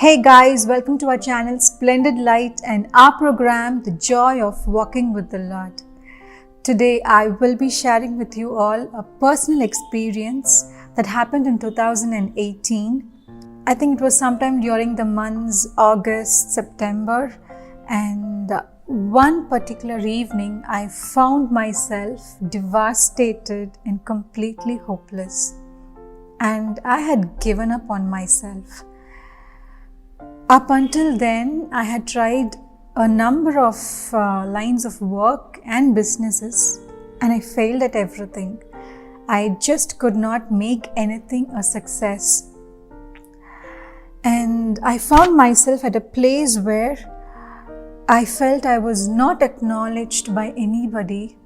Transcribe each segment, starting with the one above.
Hey guys, welcome to our channel Splendid Light and our program The Joy of Walking with the Lord. Today I will be sharing with you all a personal experience that happened in 2018. I think it was sometime during the months August, September, and one particular evening I found myself devastated and completely hopeless. And I had given up on myself. Up until then, I had tried a number of lines of work and businesses, and I failed at everything. I just could not make anything a success. And I found myself at a place where I felt I was not acknowledged by anybody.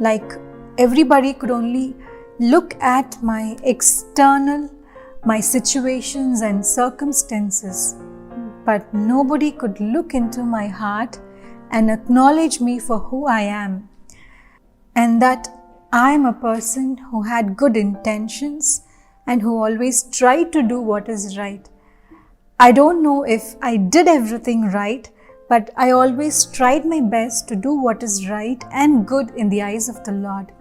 Like everybody could only look at my external, my situations and circumstances. But nobody could look into my heart and acknowledge me for who I am. And that I am a person who had good intentions and who always tried to do what is right. I don't know if I did everything right, but I always tried my best to do what is right and good in the eyes of the Lord.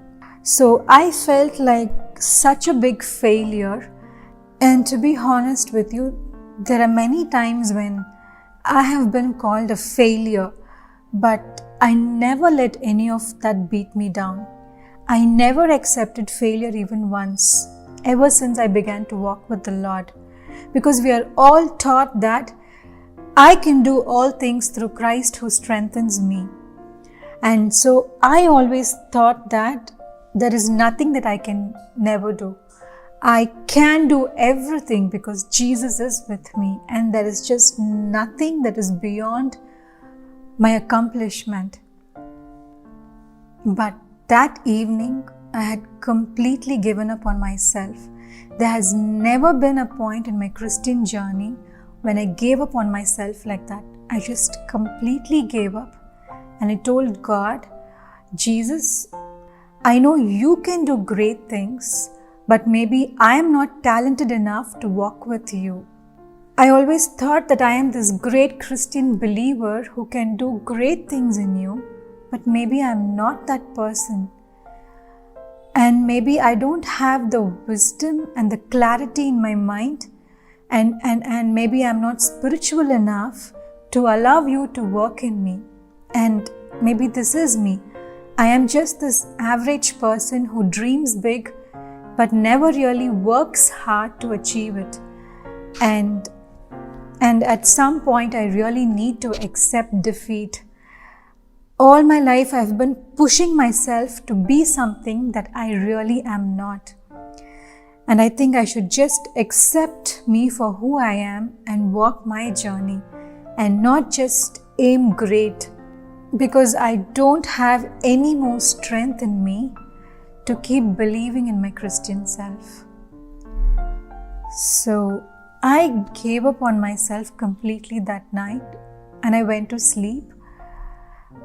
So I felt like such a big failure. And to be honest with you, there are many times when I have been called a failure, but I never let any of that beat me down. I never accepted failure even once, ever since I began to walk with the Lord. Because we are all taught that I can do all things through Christ who strengthens me. And so I always thought that there is nothing that I can never do. I can do everything because Jesus is with me, and there is just nothing that is beyond my accomplishment. But that evening, I had completely given up on myself. There has never been a point in my Christian journey when I gave up on myself like that. I just completely gave up, and I told God, Jesus, I know you can do great things, but maybe I am not talented enough to walk with you. I always thought that I am this great Christian believer who can do great things in you, but maybe I am not that person. And maybe I don't have the wisdom and the clarity in my mind, and maybe I'm not spiritual enough to allow you to work in me. And maybe this is me. I am just this average person who dreams big but never really works hard to achieve it. And at some point, I really need to accept defeat. All my life, I've been pushing myself to be something that I really am not. And I think I should just accept me for who I am and walk my journey and not just aim great, because I don't have any more strength in me to keep believing in my Christian self. So I gave up on myself completely that night and I went to sleep.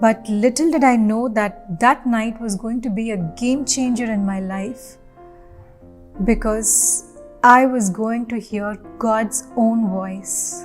But little did I know that that night was going to be a game changer in my life, because I was going to hear God's own voice.